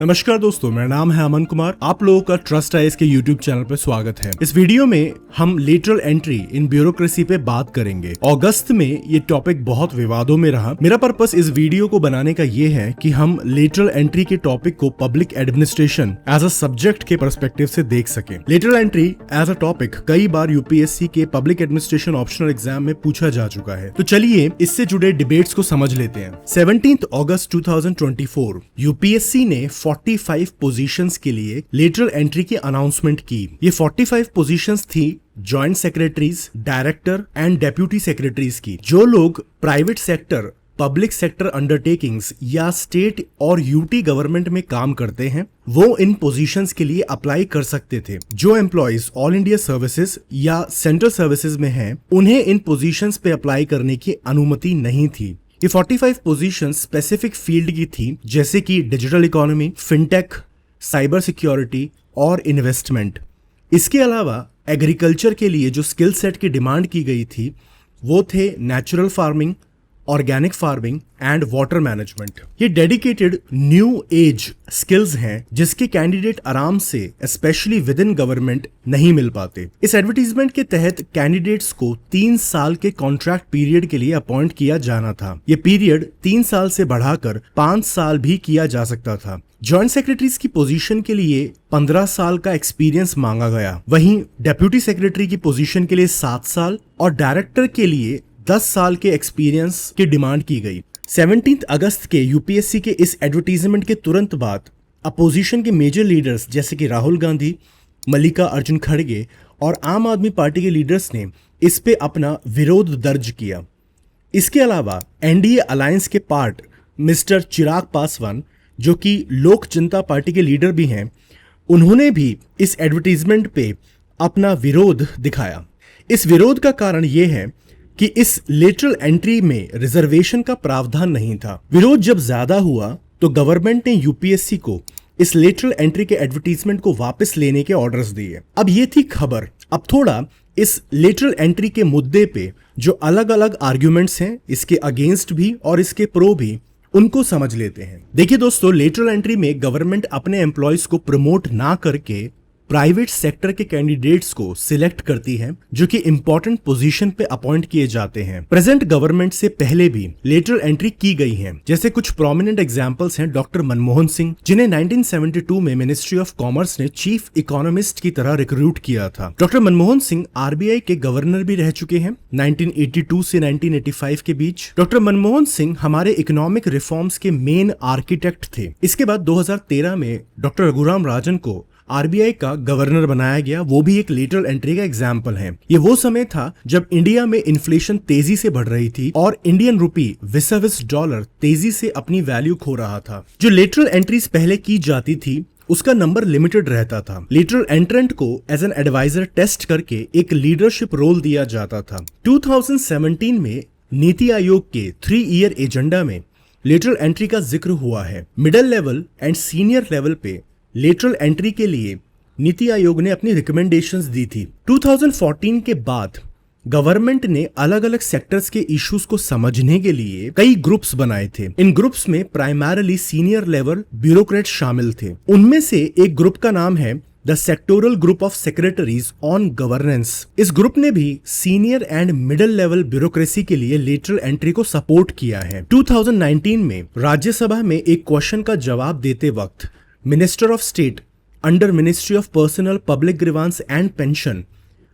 नमस्कार दोस्तों, मेरा नाम है अमन कुमार। आप लोगों का ट्रस्ट आईएएस के यूट्यूब चैनल पर स्वागत है। इस वीडियो में हम लेटरल एंट्री इन ब्यूरोक्रेसी पे बात करेंगे। अगस्त में ये टॉपिक बहुत विवादों में रहा। मेरा पर्पस इस वीडियो को बनाने का ये है कि हम लेटरल एंट्री के टॉपिक को public administration as a subject के पर्सपेक्टिव से देख सके। Lateral entry as a topic कई बार यूपीएससी के पब्लिक एडमिनिस्ट्रेशन ऑप्शनल एग्जाम में पूछा जा चुका है। तो चलिए इससे जुड़े डिबेट्स को समझ लेते हैं। 17 अगस्त 2024 यूपीएससी ने 45 पोजीशंस के लिए लेटरल एंट्री की अनाउंसमेंट की। ये 45 पोजीशंस थी joint secretaries, director and deputy secretaries की। जो लोग private sector, public sector undertakings या स्टेट और यूटी गवर्नमेंट में काम करते हैं वो इन पोजीशंस के लिए अप्लाई कर सकते थे। जो एम्प्लॉइज ऑल इंडिया सर्विसेज या सेंट्रल सर्विसेज में हैं उन्हें इन पोजीशंस पे अप्लाई करने की अनुमति नहीं थी। ये 45 पोजीशन स्पेसिफिक फील्ड की थी, जैसे कि digital economy, fintech, cyber security और इन्वेस्टमेंट। इसके अलावा एग्रीकल्चर के लिए जो स्किल सेट की डिमांड की गई थी वो थे natural farming, organic farming and water management. ये डेडिकेटेड न्यू एज स्किल्स हैं जिसके कैंडिडेट आराम से स्पेशली विद इन गवर्नमेंट नहीं मिल पाते। इस एडवर्टीजमेंट के तहत कैंडिडेट्स को 3 साल के कॉन्ट्रैक्ट पीरियड के लिए अपॉइंट किया जाना था। ये पीरियड 3 साल से बढ़ाकर 5 साल भी किया जा सकता था। जॉइंट सेक्रेटरीज की पोजीशन के लिए 15 साल का एक्सपीरियंस मांगा गया। वहीं डेप्यूटी सेक्रेटरी की पोजीशन के लिए 7 साल और डायरेक्टर के लिए 10 साल के एक्सपीरियंस की डिमांड की गई। 17 अगस्त के यूपीएससी के इस एडवर्टीजमेंट के तुरंत बाद अपोजिशन के मेजर लीडर्स जैसे कि राहुल गांधी, मल्लिका अर्जुन खड़गे और आम आदमी पार्टी के लीडर्स ने इस पे अपना विरोध दर्ज किया। इसके अलावा एनडीए अलायंस के पार्ट मिस्टर चिराग पासवान, जो कि लोक जनता पार्टी के लीडर भी हैं, उन्होंने भी इस एडवर्टीजमेंट पे अपना विरोध दिखाया। इस विरोध का कारण यह है कि इस लेटरल एंट्री में रिजर्वेशन का प्रावधान नहीं था। विरोध जब ज्यादा हुआ तो गवर्नमेंट ने यूपीएससी को इस लेटरल एंट्री के एडवर्टीजमेंट को वापस लेने के ऑर्डर्स दिए। अब ये थी खबर। अब थोड़ा इस लेटरल एंट्री के मुद्दे पे जो अलग अलग आर्ग्यूमेंट्स हैं, इसके अगेंस्ट भी और इसके प्रो भी, उनको समझ लेते हैं। देखिए दोस्तों, लेटरल एंट्री में गवर्नमेंट अपने एम्प्लॉयज को प्रमोट ना करके प्राइवेट सेक्टर के कैंडिडेट्स को सिलेक्ट करती है जो कि इंपॉर्टेंट पोजीशन पे अपॉइंट किए जाते हैं। प्रेजेंट गवर्नमेंट से पहले भी लेटरल एंट्री की गई है। जैसे कुछ प्रोमिनेंट एग्जांपल्स हैं डॉक्टर मनमोहन सिंह, जिन्हें 1972 में मिनिस्ट्री ऑफ कॉमर्स ने चीफ इकोनॉमिस्ट की तरह रिक्रूट किया था। डॉक्टर मनमोहन सिंह आरबीआई के गवर्नर भी रह चुके हैं 1982 से 1985 के बीच। डॉक्टर मनमोहन सिंह हमारे इकोनॉमिक रिफॉर्म्स के मेन आर्किटेक्ट थे। इसके बाद 2013 में डॉक्टर रघुराम राजन को आरबीआई का गवर्नर बनाया गया, वो भी एक लेटरल एंट्री का एग्जाम्पल है। ये वो समय था जब इंडिया में इन्फ्लेशन तेजी से बढ़ रही थी और इंडियन रुपी विसेविस डॉलर तेजी से अपनी वैल्यू खो रहा था। जो लेटरल एंट्रीज पहले की जाती थी उसका नंबर लिमिटेड रहता था। लेटरल एंट्रेंट को एज एन एडवाइजर टेस्ट करके एक लीडरशिप रोल दिया जाता था। 2017 में नीति आयोग के 3 ईयर एजेंडा में लेटरल एंट्री का जिक्र हुआ है। Middle level and senior level पे लेटरल एंट्री के लिए नीति आयोग ने अपनी रिकमेंडेशंस दी थी। 2014 के बाद गवर्नमेंट ने अलग अलग सेक्टर्स के इश्यूज को समझने के लिए कई ग्रुप्स बनाए थे। इन ग्रुप्स में प्राइमरली सीनियर लेवल ब्यूरोक्रेट शामिल थे। उनमें से एक ग्रुप का नाम है the sectoral group of secretaries on governance. इस ग्रुप ने भी senior and middle level bureaucracy के लिए लेटरल एंट्री को सपोर्ट किया है। 2019 में राज्यसभा में एक क्वेश्चन का जवाब देते वक्त minister of state under ministry of personnel public grievance and pension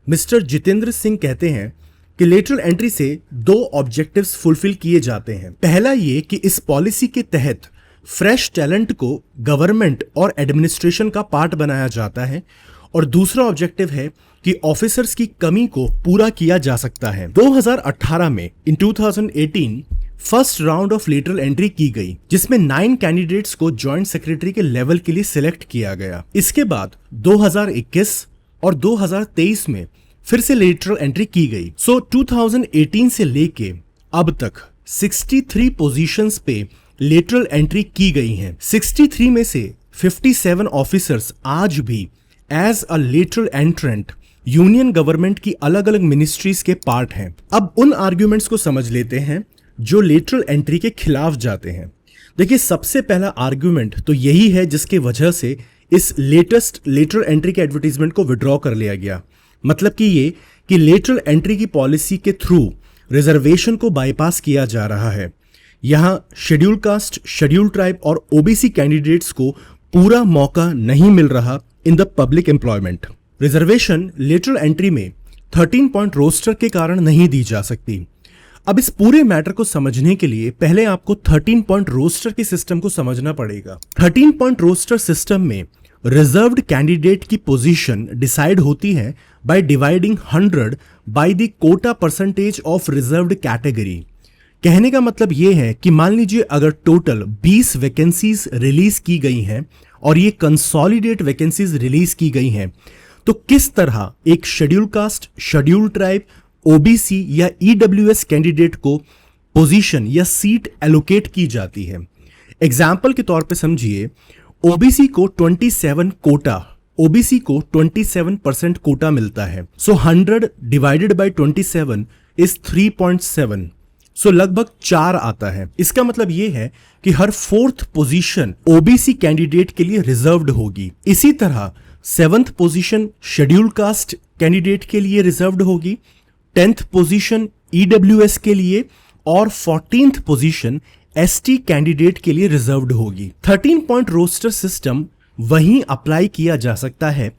mister Jitendra Singh कहते हैं कि लेटरल एंट्री से 2 ऑब्जेक्टिव्स फुलफिल किए जाते हैं। पहला ये कि इस पॉलिसी के तहत फ्रेश टैलेंट को गवर्नमेंट और एडमिनिस्ट्रेशन का पार्ट बनाया जाता है और दूसरा ऑब्जेक्टिव है कि ऑफिसर्स की कमी को पूरा किया जा सकता है। 2018 में इन 2018 first round of lateral entry की गई जिसमें 9 कैंडिडेट्स को जॉइंट सेक्रेटरी के लेवल के लिए सिलेक्ट किया गया। इसके बाद 2021 और 2023 में फिर से लेटरल एंट्री की गई। 2018 से लेके अब तक 63 पोजीशंस पे लेटरल एंट्री की गई हैं। 63 में से 57 ऑफिसर्स आज भी as a lateral entrant union government की अलग अलग मिनिस्ट्रीज के पार्ट हैं। अब उन आर्ग्यूमेंट्स को समझ लेते हैं जो लेटरल एंट्री के खिलाफ जाते हैं। देखिए, सबसे पहला आर्ग्यूमेंट तो यही है जिसकी वजह से इस लेटेस्ट लेटरल एंट्री के एडवर्टीजमेंट को विड्रॉ कर लिया गया। मतलब कि ये कि लेटरल एंट्री की पॉलिसी के थ्रू रिजर्वेशन को बाईपास किया जा रहा है। यहां शेड्यूल कास्ट, शेड्यूल ट्राइब और ओबीसी कैंडिडेट्स को पूरा मौका नहीं मिल रहा in the public employment. Reservation lateral entry में 13 पॉइंट रोस्टर के कारण नहीं दी जा सकती। अब इस पूरे मैटर को समझने के लिए पहले आपको 13 पॉइंट रोस्टर के सिस्टम को समझना पड़ेगा। 13 पॉइंट रोस्टर सिस्टम में रिजर्व्ड कैंडिडेट की पोजीशन डिसाइड होती है by dividing 100 by the quota percentage of reserved category. कहने का मतलब यह है कि मान लीजिए अगर टोटल 20 वैकेंसीज रिलीज की गई हैं और ये कंसोलिडेट वैकेंसीज रिलीज की गई हैं, तो किस तरह एक schedule caste, schedule tribe, OBC या ईडब्ल्यूएस कैंडिडेट को पोजीशन या सीट एलोकेट की जाती है। एग्जाम्पल के तौर पे समझिए, ओबीसी को 27% कोटा मिलता है। सो 100 डिवाइडेड बाय 27 इज 3.7, सो लगभग 4 आता है। इसका मतलब यह है कि हर 4th पोजीशन ओबीसी कैंडिडेट के लिए रिजर्व्ड होगी। इसी तरह 7th position schedule caste candidate के लिए रिजर्व्ड होगी, 10th पोजीशन ईडब्ल्यूएस के लिए और 14th पोजीशन एसटी कैंडिडेट के लिए रिजर्व्ड होगी। 13 पॉइंट रोस्टर सिस्टम वहीं अप्लाई किया जा सकता है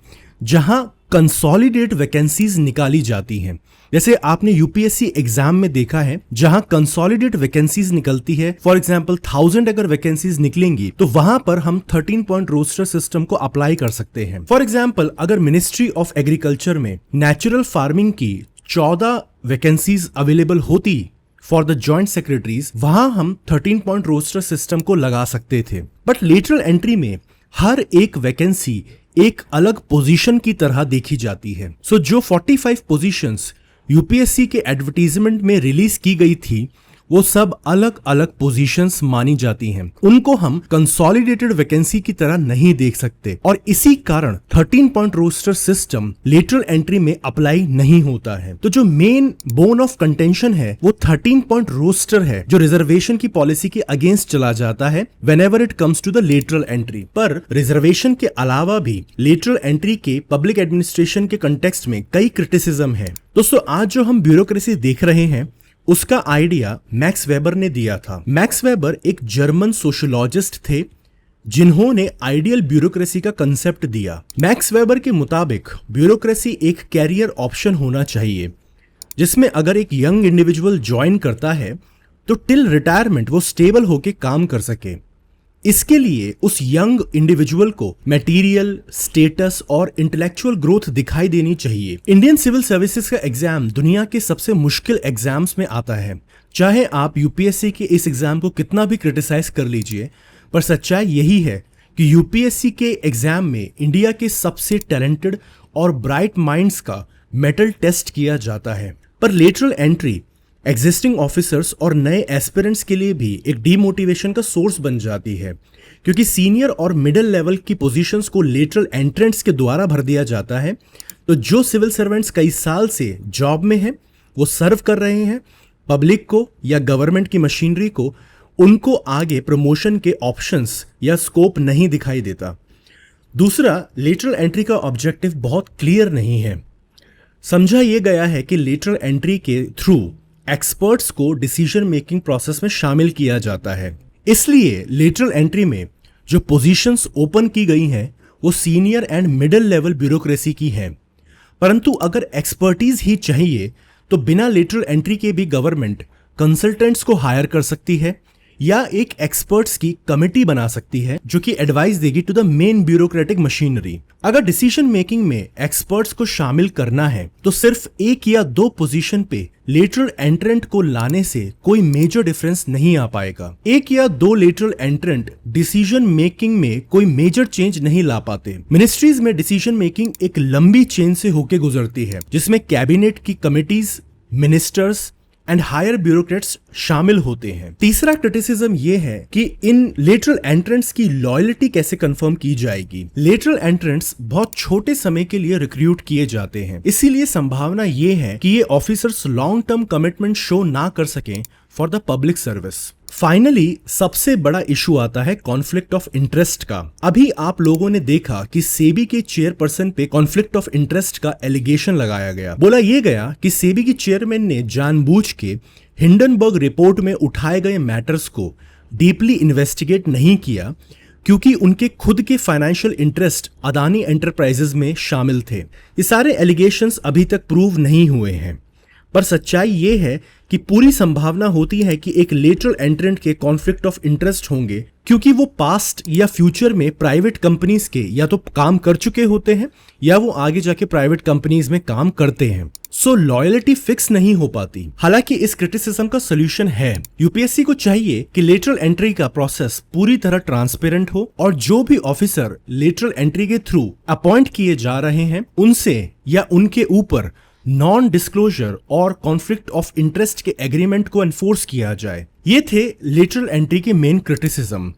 जहां कंसोलिडेट वैकेंसीज निकाली जाती हैं। जैसे आपने यूपीएससी एग्जाम में देखा है, जहां कंसोलिडेट वैकेंसीज निकलती है, फॉर एग्जांपल 1000 अगर वैकेंसीज निकलेंगी तो वहां पर हम 13 पॉइंट रोस्टर सिस्टम को अप्लाई कर सकते हैं। फॉर एग्जांपल अगर मिनिस्ट्री ऑफ एग्रीकल्चर में नेचुरल फार्मिंग की 14 वैकेंसीज अवेलेबल होती फॉर द जॉइंट सेक्रेटरीज, वहां हम 13 पॉइंट रोस्टर सिस्टम को लगा सकते थे। बट लेटरल एंट्री में हर एक वैकेंसी एक अलग पोजीशन की तरह देखी जाती है। सो जो 45 पोजीशंस यूपीएससी के एडवर्टीजमेंट में रिलीज की गई थी, वो सब अलग अलग पोजीशंस मानी जाती हैं। उनको हम कंसोलिडेटेड वैकेंसी की तरह नहीं देख सकते और इसी कारण 13 point roster system lateral entry में अप्लाई नहीं होता है। तो जो मेन बोन ऑफ कंटेंशन है वो 13 पॉइंट रोस्टर है, जो रिजर्वेशन की पॉलिसी के अगेंस्ट चला जाता है whenever it comes to the lateral entry. पर रिजर्वेशन के अलावा भी लेटरल एंट्री के पब्लिक एडमिनिस्ट्रेशन के कंटेक्स्ट में कई क्रिटिसिज्म है। दोस्तों, आज जो हम ब्यूरोक्रेसी देख रहे हैं उसका आइडिया मैक्स वेबर ने दिया था। मैक्स वेबर एक जर्मन सोशियोलॉजिस्ट थे जिन्होंने आइडियल ब्यूरोक्रेसी का कंसेप्ट दिया। मैक्स वेबर के मुताबिक ब्यूरोक्रेसी एक कैरियर ऑप्शन होना चाहिए जिसमें अगर एक यंग इंडिविजुअल ज्वाइन करता है तो टिल रिटायरमेंट वो स्टेबल होकर काम कर सके। इसके लिए उस यंग इंडिविजुअल को मटेरियल, स्टेटस और इंटेलेक्चुअल ग्रोथ दिखाई देनी चाहिए। इंडियन सिविल सर्विसेज का एग्जाम दुनिया के सबसे मुश्किल एग्जाम्स में आता है। चाहे आप यूपीएससी के इस एग्जाम को कितना भी क्रिटिसाइज कर लीजिए, पर सच्चाई यही है कि यूपीएससी के एग्जाम में इंडिया के सबसे टैलेंटेड और ब्राइट माइंड्स का मेटल टेस्ट किया जाता है। पर लेटरल एंट्री एग्जिस्टिंग ऑफिसर्स और नए एस्पिरेंट्स के लिए भी एक डीमोटिवेशन का सोर्स बन जाती है, क्योंकि सीनियर और मिडिल लेवल की पोजीशंस को लेटरल एंट्रेंट्स के द्वारा भर दिया जाता है। तो जो सिविल सर्वेंट्स कई साल से जॉब में हैं, वो सर्व कर रहे हैं पब्लिक को या गवर्नमेंट की मशीनरी को, उनको आगे प्रमोशन के ऑप्शंस या स्कोप नहीं दिखाई देता। दूसरा, लेटरल एंट्री का ऑब्जेक्टिव बहुत क्लियर नहीं है। समझा यह गया है कि लेटरल एंट्री के थ्रू एक्सपर्ट्स को डिसीजन मेकिंग प्रोसेस में शामिल किया जाता है। इसलिए लेटरल एंट्री में जो पोजीशंस ओपन की गई हैं वो senior and middle level bureaucracy की हैं। परंतु अगर एक्सपर्टीज ही चाहिए तो बिना लेटरल एंट्री के भी गवर्नमेंट कंसल्टेंट्स को हायर कर सकती है या एक एक्सपर्ट्स की कमेटी बना सकती है जो कि एडवाइस देगी to the main bureaucratic machinery. अगर डिसीजन मेकिंग में एक्सपर्ट्स को शामिल करना है तो सिर्फ 1 या 2 पोजीशन पे लेटरल एंट्रेंट को लाने से कोई मेजर डिफरेंस नहीं आ पाएगा। 1 या 2 लेटरल एंट्रेंट डिसीजन मेकिंग में कोई मेजर चेंज नहीं ला पाते। मिनिस्ट्रीज में डिसीजन मेकिंग एक लंबी चेन से होकर गुजरती है जिसमें कैबिनेट की committees, ministers and higher bureaucrats शामिल होते हैं। तीसरा क्रिटिसिज्म यह है कि इन लेटरल एंट्रेंट्स की लॉयल्टी कैसे कंफर्म की जाएगी। लेटरल एंट्रेंट्स बहुत छोटे समय के लिए रिक्रूट किए जाते हैं, इसीलिए संभावना यह है कि ये officers long term commitment show ना कर सकें for the public service. Finally सबसे बड़ा इशू आता है कॉन्फ्लिक्ट ऑफ इंटरेस्ट का। अभी आप लोगों ने देखा कि सेबी के चेयरपर्सन पे कॉन्फ्लिक्ट ऑफ इंटरेस्ट का एलिगेशन लगाया गया। बोला यह गया कि सेबी के चेयरमैन ने जानबूझ के हिंडनबर्ग रिपोर्ट में उठाए गए मैटर्स को डीपली इन्वेस्टिगेट नहीं किया क्योंकि उनके खुद के फाइनेंशियल इंटरेस्ट अदानी एंटरप्राइजेज में शामिल थे। ये सारे एलिगेशंस अभी तक प्रूव नहीं हुए हैं, पर सच्चाई ये है कि पूरी संभावना होती है कि एक लेटरल एंट्रेंट के कॉन्फ्लिक्ट ऑफ इंटरेस्ट होंगे क्योंकि वो पास्ट या फ्यूचर में प्राइवेट कंपनीज के या तो काम कर चुके होते हैं या वो आगे जाके प्राइवेट कंपनीज में काम करते हैं। सो लॉयल्टी फिक्स नहीं हो पाती। हालांकि इस क्रिटिसिज्म का सोल्यूशन है। यूपीएससी को चाहिए कि लेटरल एंट्री का प्रोसेस पूरी तरह ट्रांसपेरेंट हो और जो भी ऑफिसर लेटरल एंट्री के थ्रू अपॉइंट किए जा रहे हैं उनसे या उनके ऊपर नॉन डिस्क्लोजर और कॉन्फ्लिक्ट ऑफ इंटरेस्ट के एग्रीमेंट को एनफोर्स किया जाए। ये थे लेटरल एंट्री के मेन क्रिटिसिज्म।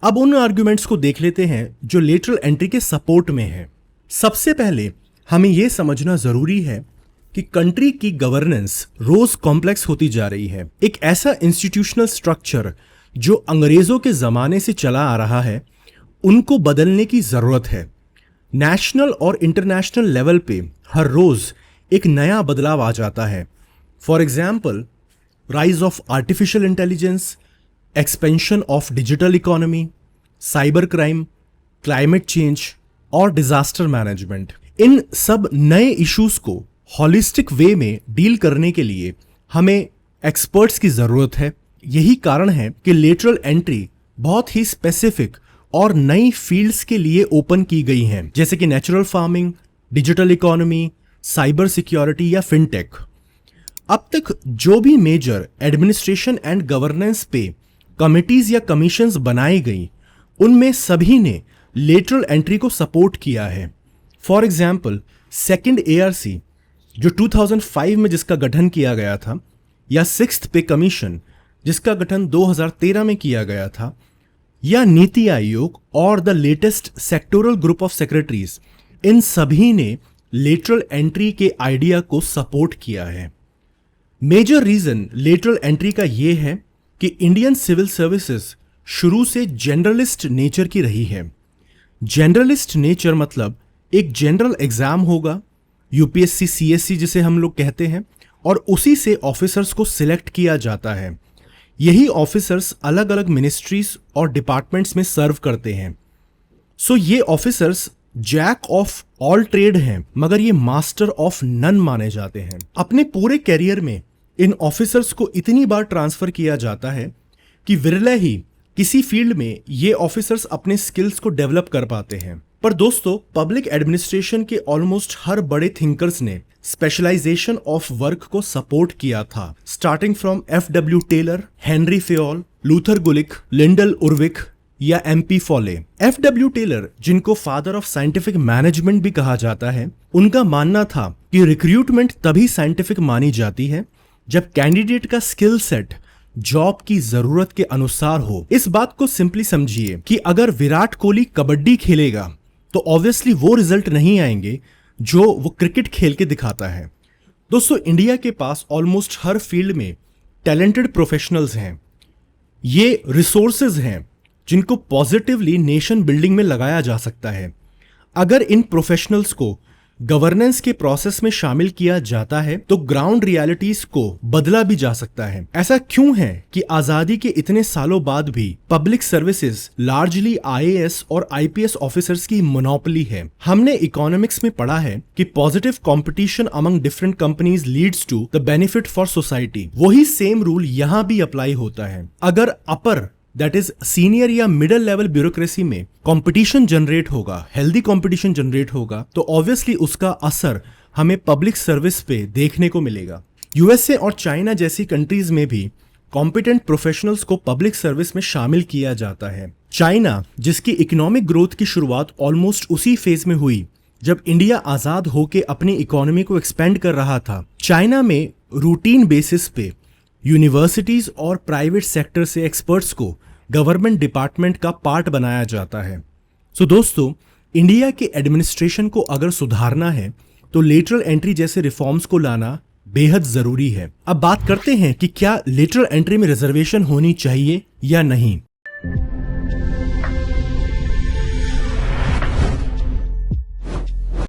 अब उन आर्गुमेंट्स को देख लेते हैं जो लेटरल एंट्री के सपोर्ट में है। सबसे पहले हमें यह समझना जरूरी है कि कंट्री की गवर्नेंस रोज कॉम्प्लेक्स होती जा रही है। एक ऐसा इंस्टीट्यूशनल स्ट्रक्चर जो अंग्रेजों के जमाने से चला आ रहा है उनको बदलने की जरूरत है। नेशनल और इंटरनेशनल लेवल पे हर रोज एक नया बदलाव आ जाता है। For example, rise of artificial intelligence, expansion of digital economy, cyber crime, climate change और डिजास्टर मैनेजमेंट। इन सब नए इश्यूज को हॉलिस्टिक वे में डील करने के लिए हमें एक्सपर्ट्स की जरूरत है। यही कारण है कि लेटरल एंट्री बहुत ही स्पेसिफिक और नई फील्ड्स के लिए ओपन की गई हैं, जैसे कि natural farming, digital economy, cyber security या फिनटेक। अब तक जो भी मेजर एडमिनिस्ट्रेशन एंड गवर्नेंस पे कमिटीज या कमीशंस बनाई गई उनमें सभी ने लेटरल एंट्री को सपोर्ट किया है। फॉर एग्जाम्पल, सेकेंड एआरसी जो 2005 में जिसका गठन किया गया था, या सिक्स्थ पे कमीशन जिसका गठन 2013 में किया गया था, या नीति आयोग और the latest sectoral group of secretaries, इन सभी ने लेटरल एंट्री के आइडिया को सपोर्ट किया है। मेजर रीजन लेटरल एंट्री का यह है कि इंडियन सिविल सर्विसेज शुरू से जनरलिस्ट नेचर की रही है। जनरलिस्ट नेचर मतलब एक जनरल एग्जाम होगा, यूपीएससी सीएससी जिसे हम लोग कहते हैं, और उसी से ऑफिसर्स को सिलेक्ट किया जाता है। यही ऑफिसर्स अलग अलग मिनिस्ट्रीज और डिपार्टमेंट्स में सर्व करते हैं। सो ये officers jack of all trade हैं, मगर ये मास्टर ऑफ नन माने जाते हैं। अपने पूरे कैरियर में इन ऑफिसर्स को इतनी बार ट्रांसफर किया जाता है कि विरले ही किसी फील्ड में ये ऑफिसर्स अपने स्किल्स को डेवलप कर पाते हैं। पर दोस्तों, पब्लिक एडमिनिस्ट्रेशन के ऑलमोस्ट हर बड़े थिंकर्स ने स्पेशलाइजेशन ऑफ वर्क को सपोर्ट किया था, starting from F W. Taylor, Henry Fayol, Luther Gulick, Lyndall Urwick या एम.पी. फॉले। एफ.डब्ल्यू. टेलर, जिनको फादर ऑफ साइंटिफिक मैनेजमेंट भी कहा जाता है, उनका मानना था कि रिक्रूटमेंट तभी साइंटिफिक मानी जाती है जब कैंडिडेट का स्किल सेट जॉब की जरूरत के अनुसार हो। इस बात को सिंपली समझिए कि अगर विराट कोहली कबड्डी खेलेगा तो ऑब्वियसली वो रिजल्ट नहीं आएंगे जो वो क्रिकेट खेल के दिखाता है। दोस्तों, इंडिया के पास ऑलमोस्ट हर फील्ड में टैलेंटेड प्रोफेशनल्स हैं। ये रिसोर्सेज हैं जिनको पॉजिटिवली नेशन बिल्डिंग में लगाया जा सकता है। अगर इन प्रोफेशनल्स को गवर्नेंस के प्रोसेस में शामिल किया जाता है तो ग्राउंड रियलिटीज को बदला भी जा सकता है। ऐसा क्यों है कि आजादी के इतने सालों बाद भी पब्लिक सर्विसेज लार्जली आईएएस और आईपीएस ऑफिसर्स की मोनोपोली है। हमने इकोनॉमिक्स में पढ़ा है कि positive competition among different companies leads to the benefit for society. वही सेम रूल यहाँ भी अप्लाई होता है। अगर अपर दैट इज सीनियर या मिडिल लेवल ब्यूरोक्रेसी में कंपटीशन जनरेट होगा, हेल्दी कंपटीशन जनरेट होगा, तो ऑब्वियसली उसका असर हमें पब्लिक सर्विस पे देखने को मिलेगा। यूएसए और चाइना जैसी कंट्रीज में भी कॉम्पिटेंट प्रोफेशनल्स को पब्लिक सर्विस में शामिल किया जाता है। चाइना, जिसकी इकोनॉमिक ग्रोथ की शुरुआत ऑलमोस्ट उसी फेज में हुई जब इंडिया आजाद होकर अपनी इकोनॉमी को एक्सपेंड कर रहा था, चाइना में रूटीन बेसिस पे यूनिवर्सिटीज और प्राइवेट सेक्टर से एक्सपर्ट्स को गवर्नमेंट डिपार्टमेंट का पार्ट बनाया जाता है। सो दोस्तों, इंडिया के एडमिनिस्ट्रेशन को अगर सुधारना है तो लेटरल एंट्री जैसे रिफॉर्म्स को लाना बेहद जरूरी है। अब बात करते हैं कि क्या लेटरल एंट्री में रिजर्वेशन होनी चाहिए या नहीं।